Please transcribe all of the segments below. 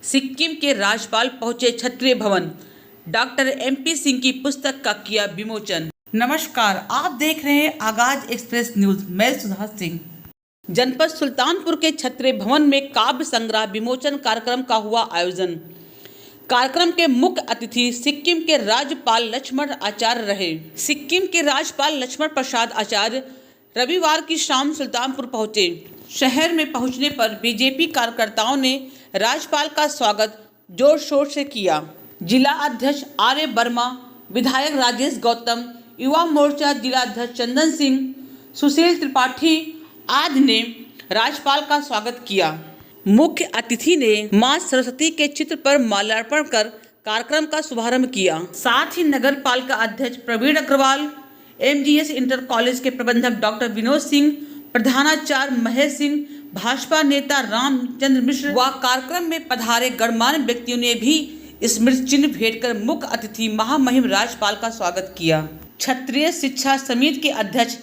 सिक्किम के राज्यपाल पहुंचे क्षत्रिय भवन, डॉक्टर MP सिंह की पुस्तक का किया विमोचन। नमस्कार, आप देख रहे हैं आगाज एक्सप्रेस न्यूज। मैं सुधा सिंह। जनपद सुल्तानपुर के क्षत्रिय भवन में काव्य संग्रह विमोचन कार्यक्रम का हुआ आयोजन। कार्यक्रम के मुख्य अतिथि सिक्किम के राज्यपाल लक्ष्मण आचार्य रहे। सिक्किम के राज्यपाल लक्ष्मण प्रसाद आचार्य रविवार की शाम सुल्तानपुर पहुंचे। शहर में पहुंचने पर बीजेपी कार्यकर्ताओं ने राज्यपाल का स्वागत जोर शोर से किया। जिला अध्यक्ष आर्य वर्मा, विधायक राजेश गौतम, युवा मोर्चा जिला अध्यक्ष चंदन सिंह, सुशील त्रिपाठी आदि ने राज्यपाल का स्वागत किया। मुख्य अतिथि ने मां सरस्वती के चित्र पर माल्यार्पण कर कार्यक्रम का शुभारंभ किया। साथ ही नगर पालिका अध्यक्ष Praveen Agarwal, MGS inter college के प्रबंधक डॉक्टर विनोद सिंह, प्रधानाचार्य महेश सिंह, भाजपा नेता रामचंद्र मिश्र व कार्यक्रम में पधारे गणमान्य व्यक्तियों ने भी स्मृति चिन्ह भेंट कर मुख्य अतिथि महामहिम राज्यपाल का स्वागत किया। क्षत्रिय शिक्षा समिति के अध्यक्ष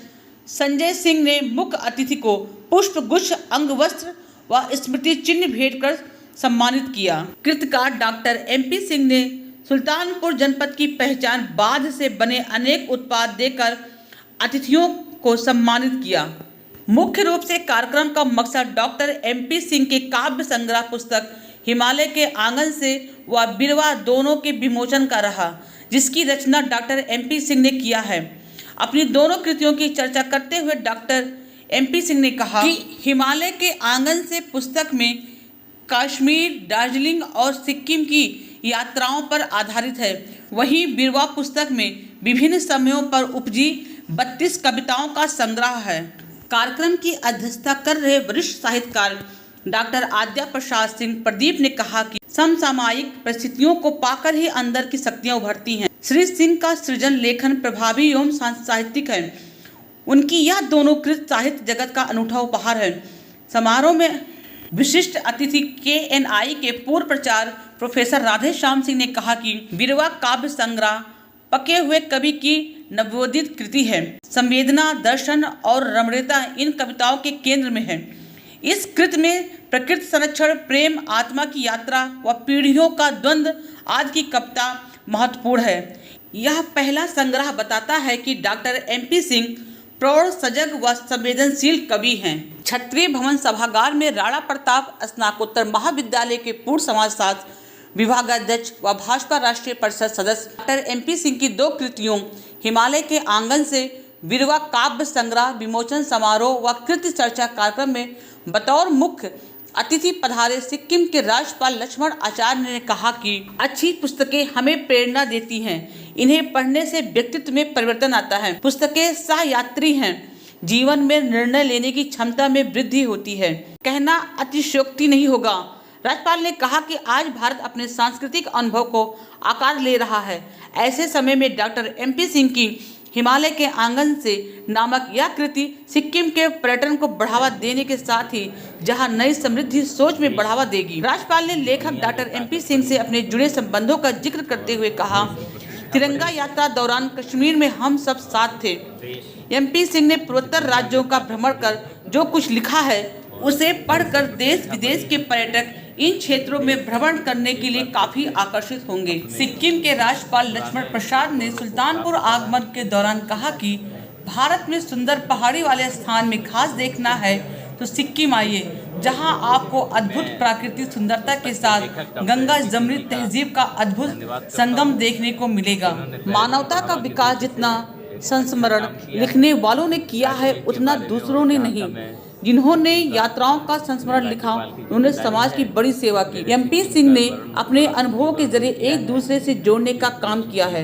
संजय सिंह ने मुख्य अतिथि को पुष्प गुच्छ, अंग वस्त्र व स्मृति चिन्ह भेंट कर सम्मानित किया। कृतकार डॉक्टर MP सिंह ने सुल्तानपुर जनपद की पहचान बांध से बने अनेक उत्पाद देकर अतिथियों को सम्मानित किया। मुख्य रूप से कार्यक्रम का मकसद डॉक्टर MP सिंह के काव्य संग्रह पुस्तक हिमालय के आंगन से व बिरवा दोनों के विमोचन का रहा, जिसकी रचना डॉक्टर MP सिंह ने किया है। अपनी दोनों कृतियों की चर्चा करते हुए डॉक्टर MP सिंह ने कहा कि हिमालय के आंगन से पुस्तक में कश्मीर, दार्जिलिंग और सिक्किम की यात्राओं पर आधारित है। वहीं बिरवा पुस्तक में विभिन्न समयों पर उपजी 32 कविताओं का संग्रह है। कार्यक्रम की अध्यक्षता कर रहे वरिष्ठ साहित्यकार डॉक्टर आद्या प्रसाद सिंह प्रदीप ने कहा कि समसामयिक परिस्थितियों को पाकर ही अंदर की शक्तियां उभरती हैं। श्री सिंह का सृजन लेखन प्रभावी एवं साहित्यिक है। उनकी यह दोनों कृत साहित्य जगत का अनूठा उपहार है। समारोह में विशिष्ट अतिथि KNI के पूर्व प्राचार्य प्रोफेसर राधेश्याम सिंह ने कहा कि बिरवा काव्य संग्रह पके हुए कवि की नवोदित कृति है। संवेदना, दर्शन और रमणीयता इन कविताओं के केंद्र में है। इस कृत में प्रकृति संरक्षण, प्रेम, आत्मा की यात्रा व पीढ़ियों का द्वंद्व आदि की कविता महत्वपूर्ण है। यह पहला संग्रह बताता है कि डॉक्टर MP सिंह प्रौढ़, सजग व संवेदनशील कवि हैं। क्षत्रिय भवन सभागार में राणा प्रताप स्नातकोत्तर महाविद्यालय के पूर्व समाजशास्त्र विभागाध्यक्ष व भाजपा राष्ट्रीय परिषद सदस्य डॉक्टर MP सिंह की दो कृतियों हिमालय के आंगन से बिरवा काव्य संग्रह विमोचन समारोह व कृति चर्चा कार्यक्रम में बतौर मुख्य अतिथि पधारे सिक्किम के राज्यपाल लक्ष्मण आचार्य ने कहा कि अच्छी पुस्तकें हमें प्रेरणा देती हैं। इन्हें पढ़ने से व्यक्तित्व में परिवर्तन आता है। पुस्तकें सहयात्री हैं। जीवन में निर्णय लेने की क्षमता में वृद्धि होती है। कहना अतिशयोक्ति नहीं होगा। राज्यपाल ने कहा कि आज भारत अपने सांस्कृतिक अनुभव को आकार ले रहा है। ऐसे समय में डॉक्टर MP सिंह की हिमालय के आंगन से नामक यह कृति सिक्किम के पर्यटन को बढ़ावा देने के साथ ही जहां नई समृद्धि सोच में बढ़ावा देगी। राज्यपाल ने लेखक डॉक्टर MP सिंह से अपने जुड़े संबंधों का जिक्र करते हुए कहा, तिरंगा यात्रा दौरान कश्मीर में हम सब साथ थे। MP सिंह ने पूर्वोत्तर राज्यों का भ्रमण कर जो कुछ लिखा है उसे पढ़कर देश विदेश के पर्यटक इन क्षेत्रों में भ्रमण करने के लिए काफी आकर्षित होंगे। सिक्किम के राज्यपाल लक्ष्मण प्रसाद ने सुल्तानपुर आगमन के दौरान कहा कि भारत में सुंदर पहाड़ी वाले स्थान में खास देखना है तो सिक्किम आइए, जहां आपको अद्भुत प्राकृतिक सुंदरता के साथ गंगा जमुनी तहजीब का अद्भुत संगम देखने को मिलेगा। मानवता का विकास जितना संस्मरण लिखने वालों ने किया है उतना दूसरों ने नहीं। जिन्होंने यात्राओं का संस्मरण लिखा उन्होंने समाज की बड़ी सेवा की। MP सिंह ने अपने अनुभवों के जरिए एक दूसरे से जोड़ने का काम किया है।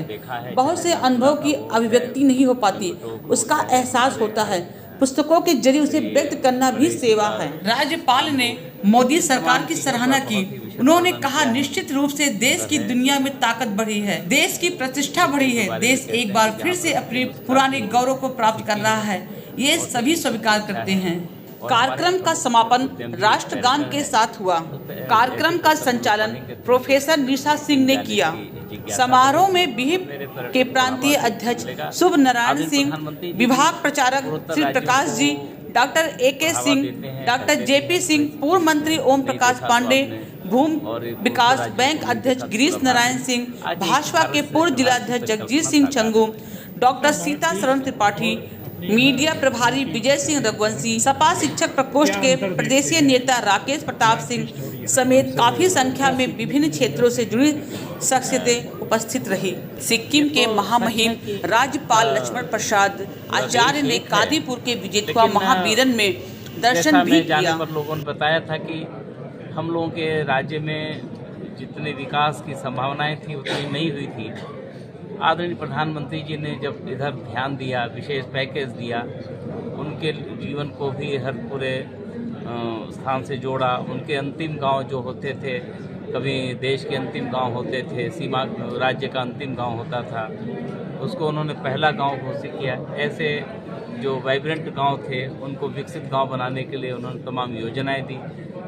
बहुत से अनुभव की अभिव्यक्ति नहीं हो पाती, उसका एहसास होता है। पुस्तकों के जरिए उसे व्यक्त करना भी सेवा है। राज्यपाल ने मोदी सरकार की सराहना की। उन्होंने कहा, निश्चित रूप से देश की दुनिया में ताकत बढ़ी है, देश की प्रतिष्ठा बढ़ी है, देश एक बार फिर से अपने पुराने गौरव को प्राप्त कर रहा है। ये सभी स्वीकार करते हैं। कार्यक्रम का समापन राष्ट्रगान के साथ हुआ। कार्यक्रम का संचालन प्रोफेसर निशा सिंह ने किया। समारोह में विहिप के प्रांतीय अध्यक्ष शुभ नारायण सिंह, विभाग प्रचारक Shri Prakash ji, doctor AK Singh, doctor JP Singh, पूर्व मंत्री ओम प्रकाश पांडे, भूमि विकास बैंक अध्यक्ष गिरीश नारायण सिंह, भाजपा के पूर्व जिलाध्यक्ष जगजीत सिंह चंगू, डॉक्टर सीता शरण त्रिपाठी, मीडिया प्रभारी विजय सिंह रघुवंशी, सपा शिक्षक प्रकोष्ठ के प्रदेशीय नेता राकेश प्रताप सिंह समेत काफी संख्या में विभिन्न क्षेत्रों से जुड़ी शख्सियतें उपस्थित रही। सिक्किम के महामहिम राज्यपाल लक्ष्मण प्रसाद आचार्य ने कादीपुर के विजेतवा महावीरन में दर्शन भी किया। पर लोगों ने बताया था कि हम लोगों के राज्य में जितने विकास की संभावनाएं थी उतनी नहीं हुई थी। आदरणीय प्रधानमंत्री जी ने जब इधर ध्यान दिया, विशेष पैकेज दिया, उनके जीवन को भी हर पूरे स्थान से जोड़ा। उनके अंतिम गांव जो होते थे, कभी देश के अंतिम गांव होते थे, सीमा राज्य का अंतिम गांव होता था, उसको उन्होंने पहला गांव घोषित किया। ऐसे जो वाइब्रेंट गांव थे उनको विकसित गांव बनाने के लिए उन्होंने तमाम योजनाएं दी,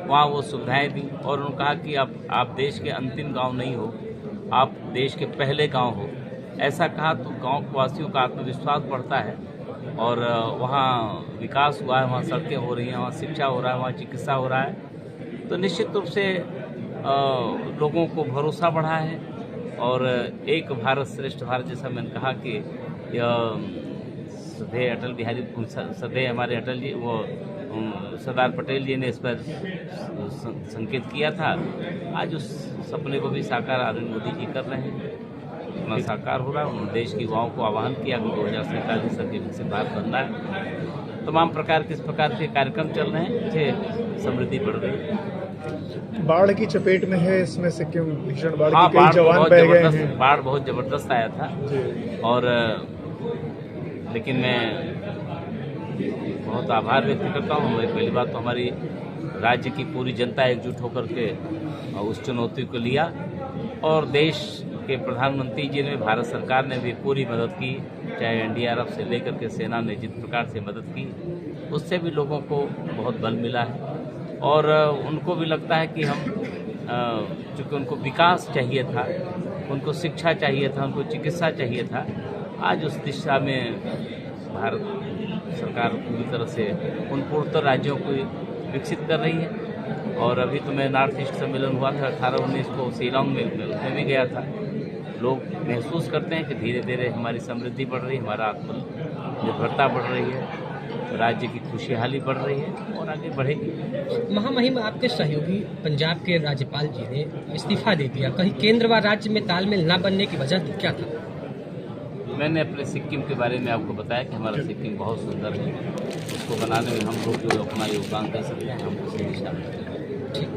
वहाँ वो सुविधाएं दी और उन्होंने कहा कि आप देश के अंतिम गांव नहीं हो, आप देश के पहले गांव हो। ऐसा कहा तो गांव वासियों का आत्मविश्वास बढ़ता है और वहाँ विकास हुआ है, वहाँ सड़कें हो रही हैं, वहाँ शिक्षा हो रहा है, वहाँ चिकित्सा हो रहा है। तो निश्चित रूप से लोगों को भरोसा बढ़ा है और एक भारत श्रेष्ठ भारत, जैसा मैंने कहा कि सदैव अटल बिहारी सदैव हमारे अटल जी वो सरदार पटेल जी ने इस पर संकेत किया था। आज उस सपने को भी साकार आदरणीय मोदी जी कर रहे हैं, अपना साकार हो रहा है। उन्होंने देश की युवाओं को आह्वान किया कि 2047 तक विकसित भारत बनना है। तमाम प्रकार के इस प्रकार के कार्यक्रम चल रहे हैं, इससे समृद्धि बढ़ रही है। बाढ़ की चपेट में है इसमें सिक्किम, भीषण बाढ़ की कई जवान बह गए हैं। बाढ़ बहुत जबरदस्त आया था और लेकिन मैं बहुत आभार व्यक्त करता हूँ। पहली बात तो हमारी राज्य की पूरी जनता एकजुट होकर के उस चुनौती को लिया और देश के प्रधानमंत्री जी ने, भारत सरकार ने भी पूरी मदद की, चाहे NDRF से लेकर के सेना ने जिस प्रकार से मदद की, उससे भी लोगों को बहुत बल मिला है और उनको भी लगता है कि हम चूँकि उनको विकास चाहिए था, उनको शिक्षा चाहिए था, उनको चिकित्सा चाहिए था, आज उस दिशा में भारत सरकार पूरी तरह से उन पूर्वोत्तर राज्यों को विकसित कर रही है। और अभी तो मैं नॉर्थ ईस्ट सम्मेलन हुआ था 18-19 को शिलांग में, उसमें भी गया था। लोग महसूस करते हैं कि धीरे धीरे हमारी समृद्धि बढ़ रही है, हमारा आत्मनिर्भरता बढ़ रही है, राज्य की खुशहाली बढ़ रही है और आगे बढ़ेगी। महामहिम, आपके सहयोगी पंजाब के राज्यपाल जी ने इस्तीफा दे दिया, कहीं केंद्र व राज्य में तालमेल न बनने की वजह क्या था? मैंने अपने सिक्किम के बारे में आपको बताया कि हमारा सिक्किम बहुत सुंदर है, उसको बनाने में हम लोग जो अपना योगदान दे सकते हैं हम उसी दिशा में। ठीक।